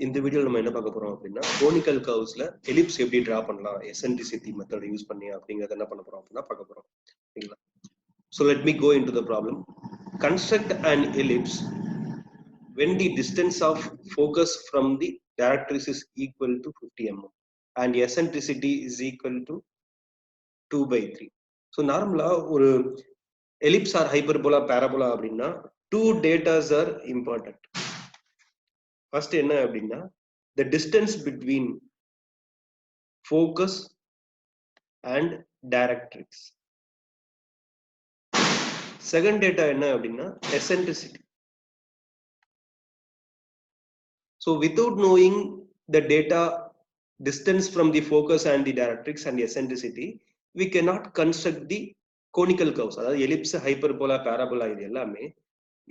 இந்த வீடியோல நம்ம என்ன பார்க்க போறோம் அப்படின்னா கோனிக்கல் கர்வ்ஸ்ல எலிப்ஸ் எப்படி டிரா பண்ணலாம் எசென்ட்ரிசிட்டி மெத்தட் யூஸ் பண்ணி அப்படிங்கறத என்ன பண்ண போறோம் அப்படின்னா பார்க்க போறோம் சரிங்களா. So let me go into the problem. Construct an ellipse when the distance of focus from the directrix is equal to 50 mm and eccentricity is equal to 2/3. So நார்மலா ஒரு எலிப்ஸ் ஆர் ஹைப்பர்போலா பேரபோலா அப்படின்னா two datas are important. First என்ன அப்படின்னா the distance between focus and directrix. Second data என்ன அப்படின்னா eccentricity. So without knowing the data distance from the focus and the directrix and the eccentricity, we cannot construct the conical curves. அதாவது ellipse, hyperbola, parabola இது எல்லாமே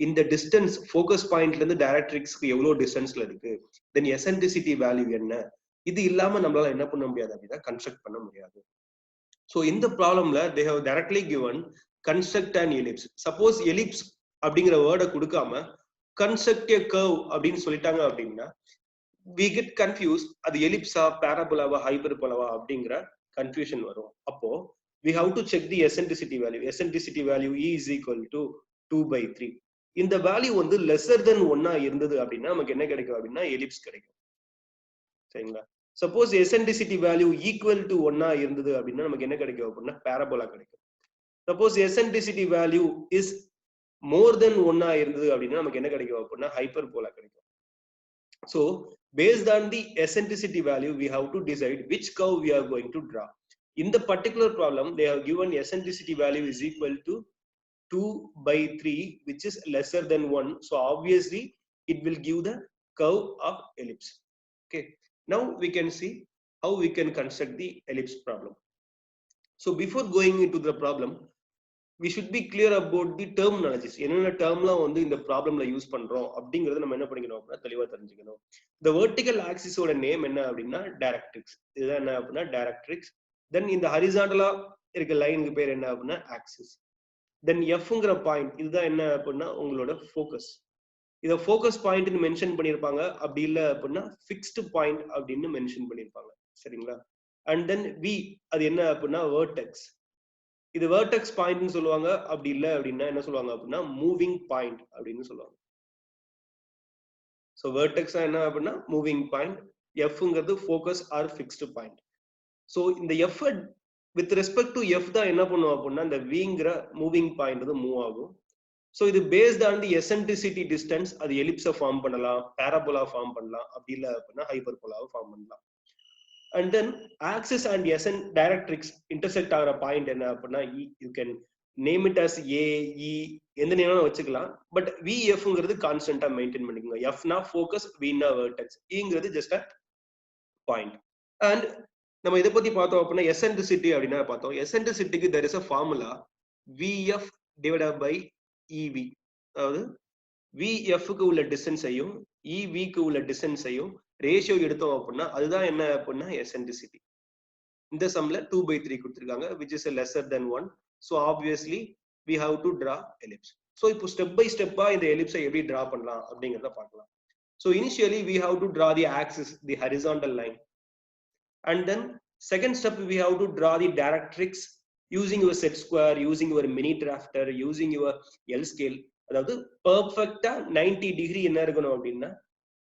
இந்த distance focus pointல இருந்து directrixக்கு எவ்வளவு distanceல இருக்கு, then eccentricity value என்ன, இது இல்லாம நம்மளால என்ன பண்ண முடியாது அப்படின்னா கன்ஸ்ட்ரக்ட் பண்ண முடியாது. So இந்த ப்ராப்ளம்ல they have directly given construct an ellipse. Suppose ellipse அப்படிங்கிற வேர்டை கொடுக்காம construct a curve அப்படின்னு சொல்லிட்டாங்க அப்படின்னா we get confused. அது எலிப்ஸா பேராபோலாவா ஹைப்பர்போலாவா அப்படிங்கிற கன்ஃபியூஷன் வரும். அப்போ we have to check the eccentricity value. Eccentricity value E is equal to 2/3. இந்த வேல்யூ வந்து லெஸர் தென் 1 இருந்தது அப்படின்னா நமக்கு என்ன கிடைக்கும் அப்படின்னா எலிப்ஸ் கிடைக்கும் சரிங்களா. Suppose eccentricity value equal to 1 இருந்தது அப்படின்னா நமக்கு என்ன கிடைக்கும் அப்படின்னா பேராபோலா கிடைக்கும். Suppose eccentricity value is more than 1 இருந்தது அப்படின்னா நமக்கு என்ன கிடைக்கும் அப்படின்னா ஹைப்பர்போலா கிடைக்கும். So based on the eccentricity value we have to decide which curve we are going to draw. In the particular problem they have given eccentricity value is equal to 2/3 which is lesser than 1. So obviously it will give the curve of ellipse. Okay, now we can see how we can construct the ellipse problem. So before going into the problem we should be clear about the terminologies. என்னென்ன டேர்ம்லாம் வந்து இந்த ப்ராப்ளம்ல use பண்றோம் அப்படிங்கறத நம்ம என்ன பண்ணிக்கணும் அப்படின்னா தெளிவா தெரிஞ்சுக்கணும். The vertical axis ஓட நேம் என்ன அப்படின்னா டைரக்ட்ரிக்ஸ். இதுதான் என்ன அப்படின்னா டைரக்ட்ரிக்ஸ். தென் இந்த ஹரிசாண்டலா இருக்க லைனுக்கு பேர் என்ன அப்படின்னா ஆக்சிஸ். தென் எஃப்ங்கிற பாயிண்ட் இதுதான் என்ன அப்படின்னா உங்களோட ஃபோக்கஸ். இத ஃபோக்கஸ் பாயிண்ட்னு மென்ஷன் பண்ணியிருப்பாங்க. அப்படி இல்லை அப்படின்னா ஃபிக்ஸ்டு பாயிண்ட் அப்படின்னு மென்ஷன் பண்ணியிருப்பாங்க சரிங்களா. அண்ட் தென் வி அது என்ன அப்படின்னா வேர்டெக்ஸ். இது வேர்டெக்ஸ் பாயிண்ட்னு சொல்லுவாங்க. அப்படி இல்லை அப்படின்னா என்ன சொல்லுவாங்க அப்படின்னா மூவிங் பாயிண்ட் அப்படின்னு சொல்லுவாங்க. ஸோ வேர்டெக்ஸ் என்ன அப்படின்னா மூவிங் பாயிண்ட், எஃப்ங்கிறது focus or fixed point. So இந்த F with respect to F தான் என்ன பண்ணுவோம் அப்படின்னா இந்த விங்கிற மூவிங் பாயிண்ட் வந்து மூவ் ஆகும். ஸோ இது based on the eccentricity distance அது எலிப்ஸை ஃபார்ம் பண்ணலாம், பேராபோலா ஃபார்ம் பண்ணலாம், அப்படி இல்லை அப்படின்னா ஹைப்பர்போலாவை ஃபார்ம் பண்ணலாம். And then axis and directrix intersect ஆகிற பாயிண்ட் என்ன அப்படின்னா you can name it as AE எந்த நேரம் வச்சுக்கலாம். பட் விஎஃப்ங்கிறது கான்ஸ்டன்டா மெயின்டைன் பண்ணிக்கோங்க. எஃப்னா ஃபோக்கஸ், வினா வெர்டெக்ஸ், இங்கிறது ஜஸ்ட் அ பாயிண்ட். அண்ட் நம்ம இதை பத்தி பார்த்தோம் அப்படின்னா எசென்ட்ரிசிட்டி அப்படின்னா பார்த்தோம். எசென்ட்ரிசிட்டிக்கு there is a formula VF divided by EV. அதாவது VF-க்கு உள்ள டிஸ்டன்ஸையும் EV-க்கு உள்ள டிஸ்டன்ஸையும் ரேஷியோ எடுத்தோம் அப்படின்னா அதுதான் என்ன அப்படின்னா எசென்ட்ரிசிட்டி. இந்த சம்ல 2/3 கொடுத்திருக்காங்க which is a lesser than 1. So obviously we have to draw ellipse. So இப்போ ஸ்டெப் பை ஸ்டெப்பா இந்த எலிப்ஸை எப்படி டிரா பண்ணலாம் அப்படிங்கறத பார்க்கலாம். So initially we have to draw the axis, the horizontal line. And then second step we have to draw the directrix using your set square, using your mini drafter, using your L scale. அதாவது பெர்ஃபெக்ட்டா 90 degree என்ன இருக்கணும் அப்படின்னா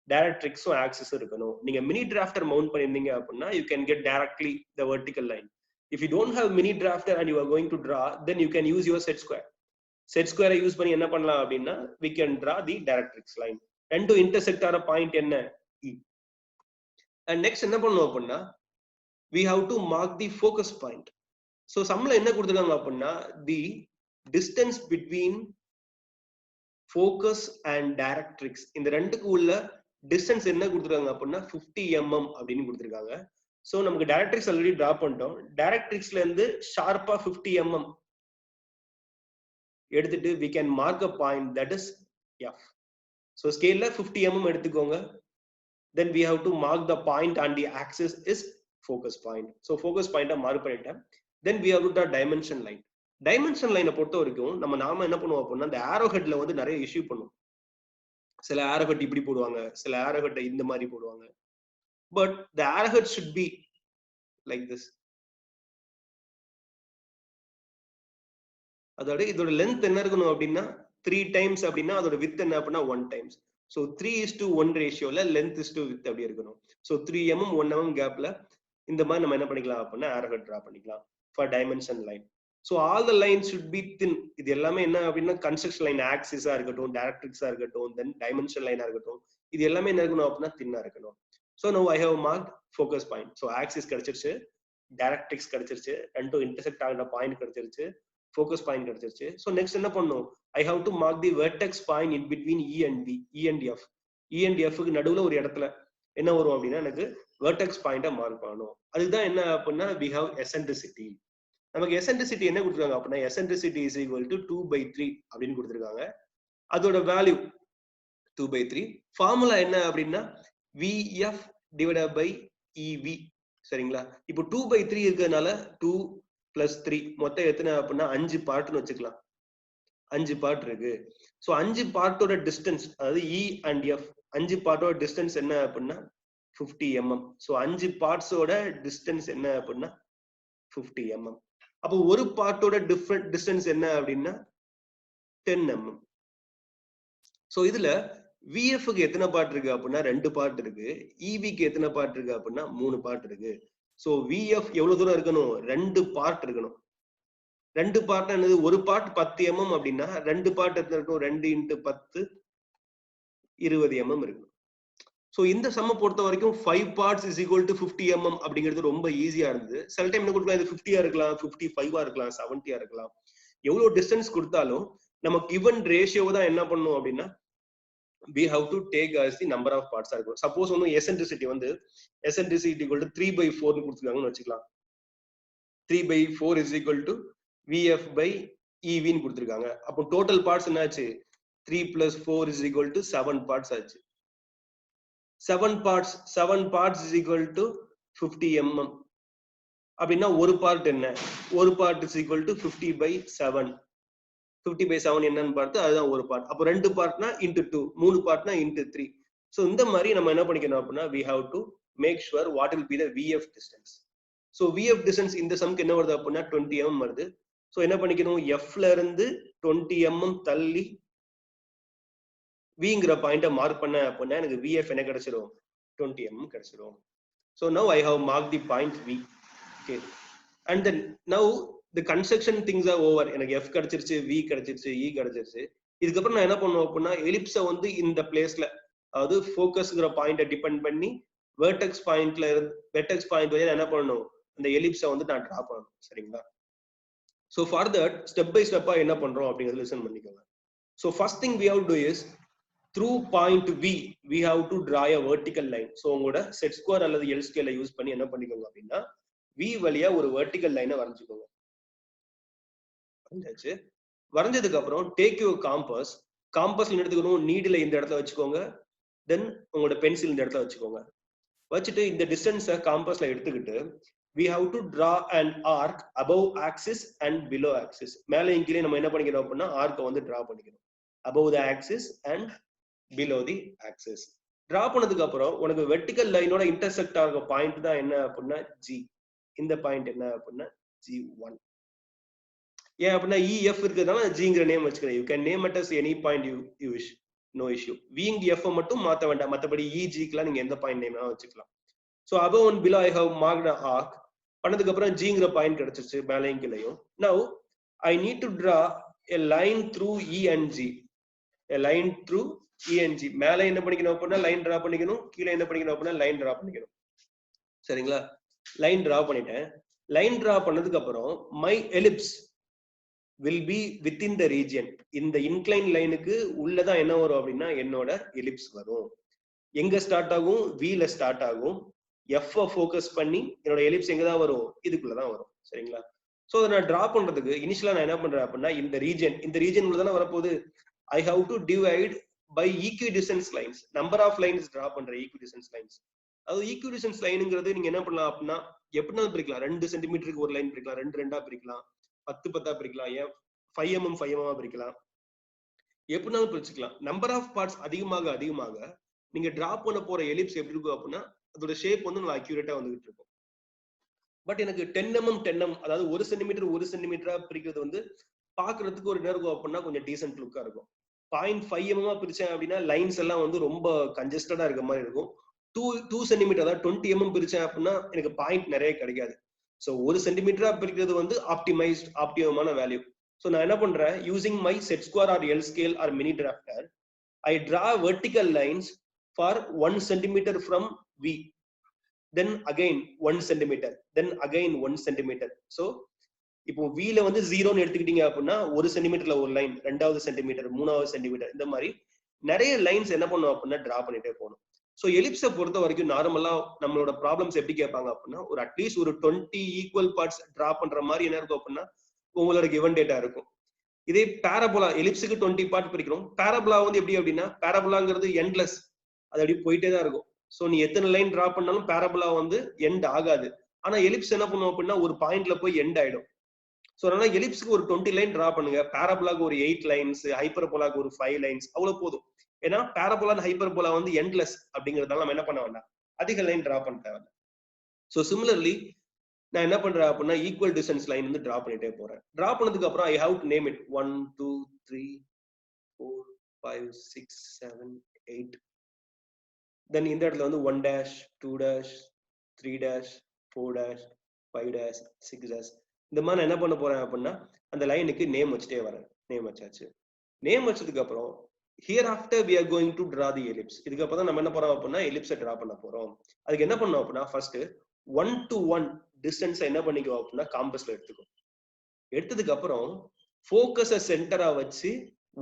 டைரக்ட்ரிக்ஸும் ஆக்சிஸும் இருக்கணும். நீங்க mini drafter mount பண்ணிருந்தீங்க அப்படின்னா you can get directly the vertical line. If you don't have mini drafter and you are going to draw, then you can use your set square. Set square use பண்ணி என்ன பண்ணலாம் அப்படின்னா we can draw the directrix line. ரெண்டு intersect ஆன point என்ன E. And next என்ன பண்ணணும் அப்படின்னா we have to mark the focus point. So சம்ல என்ன கொடுத்திருக்காங்க அப்படின்னா the distance between focus and directrix இந்த ரெண்டுக்கு உள்ள டிஸ்டன்ஸ் என்ன கொடுத்திருக்காங்க அப்படின்னா 50 mm அப்படின்னு கொடுத்திருக்காங்க. சோ நமக்கு டைரக்ட்ரிக்ஸ் ஆல்ரெடி டிரா பண்ணிட்டோம். டைரக்ட்ரிக்ஸ்ல இருந்து ஷார்ப்பா 50 mm எடுத்துட்டு we can mark a point that is F. So ஸ்கேல்ல 50 mm எடுத்துக்கோங்க. Then we have to mark the point on the axis is focus point. So focus point mark பண்ணிட்டேன். Then we have to draw dimension line. Dimension line பொறுத்த வரைக்கும் நாம என்ன பண்ணுவோம் அப்படின்னா இந்த arrow headல வந்து நிறைய இஷ்யூ பண்ணுவோம். சில arrowhead இப்படி போடுவாங்க, சில arrowhead இந்த மாதிரி போடுவாங்க. But the arrowhead should be like this. அதோட இதோட லென்த் என்ன இருக்கணும் அப்படின்னா 3 times அப்படின்னா அதோட width என்ன அப்படின்னா 1 times. So 3:1 ரேஷியோல லென்த் இஸ் டு வித் அப்படி இருக்கணும். ஸோ 3 mm 1 mm கேப்ல இந்த மாதிரி நம்ம என்ன பண்ணிக்கலாம் அப்படின்னா arrowhead டிரா பண்ணிக்கலாம் for dimension line. So all the line should be thin. இது எல்லாமே என்ன அப்படின்னா கன்ஸ்ட்ரக்ஷன் லைன் ஆக்சிஸா இருக்கட்டும், டைரக்ட்ரிக்ஸா இருக்கட்டும், தென் டைமென்ஷன் லைனா இருக்கட்டும், இது எல்லாமே என்ன இருக்கணும் அப்படின்னா தின்னா இருக்கணும். So now I have mark focus point. So axis கிடைச்சிருச்சு, டைரக்ட்ரிக்ஸ் கிடைச்சிருச்சு, ரெண்டும் இன்டர்செக்ட் ஆகிற பாயிண்ட் கிடைச்சிருச்சு, focus point கிடைச்சிருச்சு. So next என்ன பண்ணும், I have to mark the vertex point in between E and D, E and F. E and F க்கு நடுவுல ஒரு இடத்துல என்ன வரும் அப்படின்னா எனக்கு vertex point மார்க் பண்ணணும். அதுதான் என்ன அப்படின்னா we have eccentricity. நமக்கு eccentricity என்ன கொடுத்துருக்காங்க அப்படின்னா eccentricity is equal to 2/3 அப்படின்னு கொடுத்துருக்காங்க. அதோட வேல்யூ 2/3. ஃபார்முலா என்ன அப்படின்னா VF divided by EV. சரிங்களா? இப்போ 2/3 இருக்கிறதுனால 2 plus 3 மொத்தம் எத்தனை அப்படின்னா 5 பார்ட்னு வச்சுக்கலாம். 5 பார்ட் இருக்கு. ஸோ 5 பார்ட்டோட டிஸ்டன்ஸ், அதாவது இ அண்ட் எஃப் 5 பார்ட்டோட டிஸ்டன்ஸ் என்ன அப்படின்னா 50 mm. ஸோ 5 பார்ட்ஸோட டிஸ்டன்ஸ் என்ன அப்படின்னா 50 mm. அப்போ ஒரு பார்ட்டோட டிஃபரண்ட் டிஸ்டன்ஸ் என்ன அப்படின்னா 10 mm. ஸோ இதுல விஎஃப்க்கு எத்தனை பார்ட் இருக்கு அப்படின்னா 2 பார்ட் இருக்கு, இவிக்கு எத்தனை பார்ட் இருக்கு அப்படின்னா 3 பார்ட் இருக்கு. சோ விஎஃப் எவ்வளவு தூரம் இருக்கணும், 2 பார்ட் இருக்கணும். 2 பார்ட் என்னது, ஒரு பார்ட் 10 mm அப்படின்னா 2 பார்ட் எத்தனை இருக்கும், 2 × 10 20 mm இருக்கணும். சோ இந்த சம்ம பொறுத்த வரைக்கும் 5 parts is equal to 50 mm அப்படிங்கிறது ரொம்ப ஈஸியா இருந்தது. சில டைம் என்ன கொடுக்கலாம், இது 50 இருக்கலாம், 55 இருக்கலாம், 70 இருக்கலாம். எவ்வளவு டிஸ்டன்ஸ் கொடுத்தாலும் நம்ம given ரேஷியோ தான் என்ன பண்ணும் அப்படின்னா we have to take as the number of parts இருக்கும். சப்போஸ் வந்து eccentricity வந்து eccentricity equal to 3/4 னு கொடுத்துருக்காங்கன்னு வச்சுக்கலாம். 3/4 is equal to VF by EV னு கொடுத்துருக்காங்க. அப்போ டோட்டல் பார்ட்ஸ் என்ன ஆச்சு, 3 + 4 is equal to 7 parts ஆச்சு. 7 parts is equal to 50 mm. அப்படின்னா ஒரு பார்ட் என்ன, ஒரு பார்ட் is equal to 50/7. 50/7 என்னன்னு பார்த்து அதுதான் ஒரு பார்ட். அப்போ 2 பார்ட்னா into 2, 3 பார்ட்னா into 3. ஸோ இந்த மாதிரி நம்ம என்ன பண்ணிக்கணும் அப்படின்னா we have to make sure what will be the VF distance. So VF distance இந்த சம்க்கு என்ன வருது அப்படின்னா 20 mm வருது. ஸோ என்ன பண்ணிக்கணும், எஃப்ல இருந்து 20 mm தள்ளி விங்கிற பாயிண்ட மார்க் பண்ண அப்படின்னா எனக்கு VF என்ன கிடைச்சிரும், 20 mm கிடைச்சிரும். So now I have marked the point V. Okay, and then now the construction things are over. எனக்கு F கிடைச்சிருச்சு, V கிடைச்சிருச்சு, E கிடைச்சிருச்சு. இதுக்கப்புறம் நான் என்ன பண்ணுவேன் அப்படின்னா எலிப்ஸை வந்து இந்த பிளேஸ்ல, அதாவது ஃபோக்கஸ்ங்கிற பாயிண்ட்டை டிபெண்ட் பண்ணி வெர்டெக்ஸ் பாயிண்ட்ல இருந்து வெர்டெக்ஸ் பாயிண்ட் வரையும் என்ன பண்ணணும், அந்த எலிப்ஸை வந்து நான் டிரா பண்ணணும். சரிங்களா? So for that step by ஸ்டெப்பா என்ன பண்றோம் அப்படிங்கிறது லிசன் பண்ணிக்கோங்க. So first thing we have to do is through point V we have to draw a vertical line. So உங்களோட செட் ஸ்கொயர் அல்லது எல் ஸ்கேலை யூஸ் பண்ணி என்ன பண்ணிக்கோங்க அப்படின்னா V வழியா ஒரு வெர்டிக்கல் லைனை வரைஞ்சுக்கோங்க. வரைஞ்சாச்சு. வரைஞ்சதுக்கு அப்புறம் டேக் யுவர் காம்பஸ். காம்பஸ்ல எடுத்துக்கணும், நீடில இந்த இடத்துல வச்சுக்கோங்க, தென் உங்களோட பென்சில் இந்த இடத்துல வச்சுக்கோங்க. வச்சுட்டு இந்த டிஸ்டன்ஸை காம்பஸ்ல எடுத்துக்கிட்டு we have to draw an arc above axis and below axis. மேலே கீழே நம்ம என்ன பண்ணிக்கிறோம் அப்படின்னா ஆர்க்கை வந்து டிரா பண்ணிக்கிறோம். above the axis and below the axis. Draw பண்ணதுக்கு அப்புறம் உனக்கு வெர்டிக்கல் லைனோட இன்டர்செக்ட் ஆகிற பாயிண்ட் தான் என்ன அப்படின்னா G. இந்த பாயிண்ட் என்ன அப்படின்னா G1. ஏன் அப்படின்னா EF இருக்கிறதுனால ஜிங்கிற நேம் வச்சுக்கிறேன். You can name it as any point you wish, no issue. விங் எஃப் மட்டும் மாற்ற வேண்டாம், மற்றபடி இஜிக்குலாம் நீங்க எந்த பாயிண்ட் நேம் வச்சுக்கலாம். So above and below I have marked an arc. பண்ணதுக்கு அப்புறம் ஜிங்கிற பாயிண்ட் கிடைச்சிருச்சு மேலையும் கீழையும். Now I need to draw a line through E and G. A line through E and G. மேலே என்ன பண்ணிக்கணும் அப்படின்னா லைன் டிரா பண்ணிக்கணும், கீழே என்ன பண்ணிக்கணும் அப்படின்னா லைன் டிரா பண்ணிக்கணும். சரிங்களா? லைன் டிரா பண்ணிட்டேன். லைன் டிரா பண்ணதுக்கு அப்புறம் my ellipse will be within the region. இந்த இன்க்ளைன் லைனுக்கு உள்ளதான் என்ன வரும் அப்படின்னா என்னோட எலிப்ஸ் வரும். எங்க ஸ்டார்ட் ஆகும், வீல ஸ்டார்ட் ஆகும். எஃப் ஃபோக்கஸ் பண்ணி என்னோட எலிப்ஸ் எங்க தான் வரும், இதுக்குள்ளதான் வரும். சரிங்களா? ஸோ அதை நான் டிரா பண்றதுக்கு இனிஷியலா நான் என்ன பண்றேன் அப்படின்னா இந்த ரீஜன் உள்ள தானே வரப்போகுது. I have to divide by equidistance lines. Number of lines draw பண்றேன், ஈக்வி டிஸ்டன்ஸ் லைன்ஸ். அதாவது ஈக்வி டிஸ்டன்ஸ் லைனுங்கிறது நீங்க என்ன பண்ணலாம் அப்படின்னா எப்படினாலும் பிரிக்கலாம். 2 சென்டிமீட்டருக்கு ஒரு லைன் பிரிக்கலாம், 2 2 பிரிக்கலாம், 10 10 பிரிக்கலாம், ஏன் 5 mm 5 mm பிரிக்கலாம். எப்படினாலும் பிரிச்சுக்கலாம். நம்பர் ஆஃப் பார்ட்ஸ் அதிகமாக அதிகமாக நீங்க டிராப் பண்ண போற எலிப்ஸ் எப்படி இருக்கும் அப்படின்னா அதோட ஷேப் வந்து நல்லா அக்யூரேட்டா வந்துகிட்டு இருக்கும். பட் எனக்கு 10 mm 10 mm அதாவது 1 சென்டிமீட்டர் 1 சென்டிமீட்டரா பிரிக்கிறது வந்து பாக்குறதுக்கு ஒரு நேரம் அப்படின்னா கொஞ்சம் டீசென்ட் லுக்கா இருக்கும். 0.5 mm பிரிச்சேன் அப்படின்னா லைன்ஸ் எல்லாம் வந்து ரொம்ப கன்ஜஸ்டடா இருக்க மாதிரி இருக்கும். 2 சென்டிமீட்டர் அதாவது 20 mm பிரிச்சேன் அப்படின்னா எனக்கு பாயிண்ட் நிறைய கிடைக்காது. ஸோ 1 சென்டிமீட்டரா பிரிக்கிறது வந்து ஆப்டிமமான வேல்யூ. ஸோ நான் என்ன பண்றேன், using my set square or L scale or mini drafter I draw vertical lines for 1 centimetre from V, then again 1 centimeter, then again 1 centimeter. So இப்போ வீல வந்து 0ன்னு எடுத்துக்கிட்டீங்க அப்படின்னா 1 சென்டிமீட்டர்ல ஒரு லைன், 2 சென்டிமீட்டர், 3 சென்டிமீட்டர், இந்த மாதிரி நிறைய லைன்ஸ் என்ன பண்ணும் அப்படின்னா டிரா பண்ணிட்டே போகணும். ஸோ எலிப்ஸை பொறுத்த வரைக்கும் நார்மலா நம்மளோட ப்ராப்ளம்ஸ் எப்படி கேட்பாங்க அப்படின்னா ஒரு அட்லீஸ்ட் ஒரு 20 ஈக்குவல் பார்ட்ஸ் டிரா பண்ற மாதிரி என்ன இருக்கும் அப்படின்னா உங்களோட கிவன் டேட்டா இருக்கும். இதே பேரபோலா, எலிப்ஸுக்கு 20 பார்ட் பிரிக்கிறோம். பேரபோலா வந்து எப்படி அப்படின்னா பேரபோலாங்கிறது எண்ட்லெஸ், அது அப்படி போயிட்டே தான் இருக்கும். ஸோ நீ எத்தனை லைன் டிரா பண்ணாலும் பேரபோலா வந்து எண்ட் ஆகாது. ஆனா எலிப்ஸ் என்ன பண்ணுவோம் அப்படின்னா ஒரு பாயிண்ட்ல போய் எண்ட் ஆயிடும். ஸோ அதனால எலிப்ஸ்க்கு ஒரு 20 லைன் டிரா பண்ணுங்க, பேரபோலாக்கு ஒரு 8 லைன்ஸ், ஹைப்பர்போலாக்கு ஒரு 5 லைன்ஸ், அவ்வளவு போதும். ஏன்னா பேரபோலா ஹைப்பர்போலா வந்து எண்ட்லெஸ் அப்படிங்கிறதால நம்ம என்ன பண்ண வேண்டாம், அதிக லைன் டிரா பண்ண தேவை. ஸோ சிமிலர்லி நான் என்ன பண்றேன் அப்படின்னா ஈக்குவல் டிஸ்டன்ஸ் லைன் வந்து டிரா பண்ணிட்டே போறேன். டிரா பண்ணதுக்கு அப்புறம் I have to name it 1 2 3 4 5 6 7 8. Then இந்த இடத்துல வந்து 1 dash 2 dash 3 dash 4 dash 5 dash 6 dash இந்த மாதிரி நான் என்ன பண்ண போறேன் அப்படின்னா அந்த லைனுக்கு நேம் வச்சுட்டே வரேன். நேம் வச்சாச்சு. நேம் வச்சதுக்கு அப்புறம் here after we are going to draw the ellipse. இதுக்கப்புறம் தான் நம்ம என்ன பண்றோம் அப்படின்னா எலிப்ஸை டிரா பண்ண போறோம். அதுக்கு என்ன பண்ணோம் அப்படின்னா ஃபர்ஸ்ட் 1 to 1 டிஸ்டன்ஸ் என்ன பண்ணிக்குவோம் அப்படின்னா காம்பஸ்ல எடுத்துக்கும். எடுத்ததுக்கு அப்புறம் ஃபோக்கஸை சென்டரா வச்சு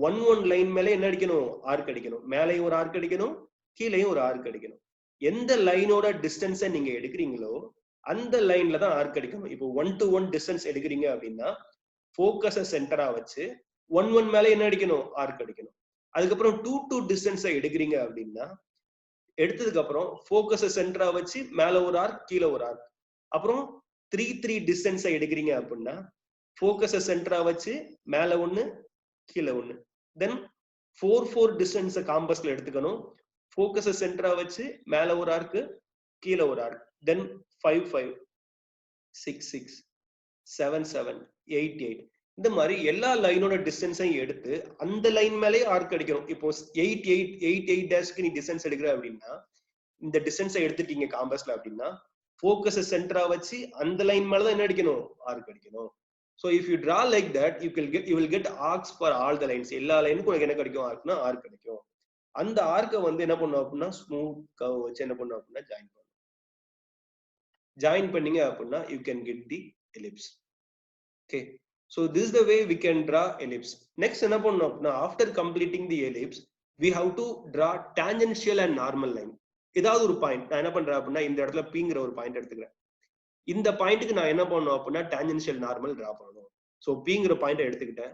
1 லைன் மேல என்ன அடிக்கணும், ஆர்க் அடிக்கணும். மேலேயும் ஒரு ஆர்க் அடிக்கணும், கீழேயும் ஒரு ஆர்க் அடிக்கணும். எந்த லைனோட டிஸ்டன்ஸை நீங்க எடுக்கிறீங்களோ அந்த லைன்ல தான் ஆர்க் அடிக்கணும். இப்போ 1 to 1 டிஸ்டன்ஸ் எடுக்கிறீங்க அப்படின்னா ஃபோக்கஸை சென்டரா வச்சு 1 மேல என்ன அடிக்கணும், ஆர்க் அடிக்கணும். அதுக்கப்புறம் 2 to டிஸ்டன்ஸை எடுக்கிறீங்க அப்படின்னா எடுத்ததுக்கு அப்புறம் ஃபோக்கஸை சென்டரா வச்சு மேல ஒரு ஆர்க், கீழே ஒரு ஆர்க். அப்புறம் 3 டிஸ்டன்ஸை எடுக்கிறீங்க அப்படின்னா ஃபோக்கஸை சென்டரா வச்சு மேல ஒண்ணு, கீழே ஒண்ணு. தென் 4 டிஸ்டன்ஸை காம்பஸ்ல எடுத்துக்கணும். ஃபோக்கஸை சென்டரா வச்சு மேல ஒரு ஆர்க்கு, கீழே ஒரு ஆர்க். தென் 5 6 7 8 இந்த மாதிரி எல்லா லைனோட டிஸ்டன்ஸையும் எடுத்து அந்த லைன் மேலேயே ஆர்க் அடிக்கணும். இப்போ 8 டேஷ்க்கு நீ டிஸ்டன்ஸ் எடுக்கிற அப்படின்னா இந்த டிஸ்டன்ஸை எடுத்துட்டீங்க காம்பஸ்ல அப்படின்னா ஃபோக்கஸை சென்டரா வச்சு அந்த லைன் மேலதான் என்ன அடிக்கணும், ஆர்க் அடிக்கணும். So if you draw like that you will get arcs for all the lines. எல்லா லைனுக்கும் உங்களுக்கு என்ன கிடைக்கும், ஆர்க்னா ஆர்க் கிடைக்கும். அந்த ஆர்க்கை வந்து என்ன பண்ணும் அப்படின்னா ஸ்மூத் கர்வ் வச்சு என்ன பண்ணும் அப்படின்னா ஜாயின் பண்ணீங்க அப்படின்னா you can get the ellipse. Okay, so this is the way we can draw ellipse. Next என்ன பண்ணணும் அப்படின்னா after completing the ellipse we have to draw tangential and normal line. ஏதாவது ஒரு பாயிண்ட் நான் என்ன பண்றேன் அப்படின்னா இந்த இடத்துல Pங்கிற ஒரு பாயிண்ட் எடுத்துக்கிறேன். இந்த பாயிண்ட்டுக்கு நான் என்ன பண்ணணும் அப்படின்னா டான்ஜென்ஷியல் நார்மல் டிரா பண்ணணும். ஸோ பிங்கிற பாயிண்ட் எடுத்துக்கிட்டேன்.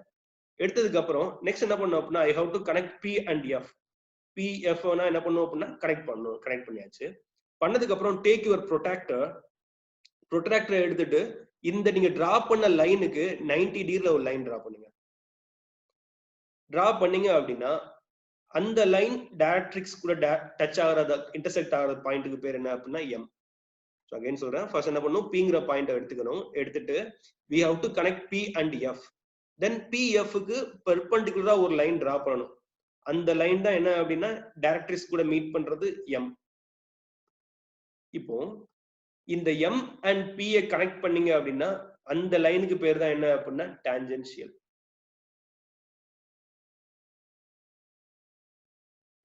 எடுத்ததுக்கு அப்புறம் நெக்ஸ்ட் என்ன பண்ணணும் அப்படின்னா I have to connect P and F. P F என்ன பண்ணணும் அப்படின்னா கனெக்ட் பண்ணியாச்சு. பண்ணதுக்கு அப்புறம் டேக் யுவர் ப்ரொட்ராக்டர் எடுத்துட்டு இந்த நீங்க டிரா பண்ண லைனுக்கு 90 டிகிரில ஒரு லைன் டிரா பண்ணுங்க. டிரா பண்ணீங்க அப்படின்னா அந்த லைன் டைரக்ட்ரிக்ஸ் கூட டச் ஆகிறத இன்டர்செக்ட் ஆகிற பாயிண்ட்டுக்கு பேர் என்ன அப்படின்னா எம். ஸோ அகைன் சொல்றேன், ஃபர்ஸ்ட் என்ன பண்ணணும், பிங்கிற பாயிண்ட் எடுத்துக்கணும். எடுத்துட்டு we have to connect P and F. then PFக்கு பெர்பெண்டிகுலரா ஒரு லைன் டிரா பண்ணணும். அந்த லைன் தான் என்ன அப்படின்னா டைரக்ட்ரிக்ஸ் கூட மீட் பண்றது M. இப்போ இந்த M and P கனெக்ட் பண்ணீங்க அப்படின்னா அந்த லைனுக்கு பேர் தான் என்ன அப்படின்னா டான்ஜென்ஷியல்.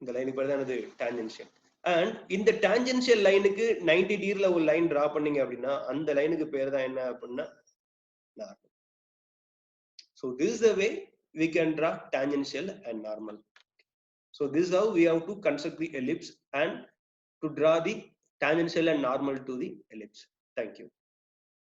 இந்த லைனுக்கு பேர் தான் என்னது டான்ஜென்ஷியல். அண்ட் இந்த டான்ஜென்ஷியல் லைனுக்கு 90 டிகிரில ஒரு லைன் டிரா பண்ணீங்க அப்படின்னா அந்த லைனுக்கு பேர் தான் என்ன அப்படின்னா normal. So this is the way we can draw tangential and normal. So this is how we have to construct the ellipse and to draw the tangential and normal to the ellipse. Thank you.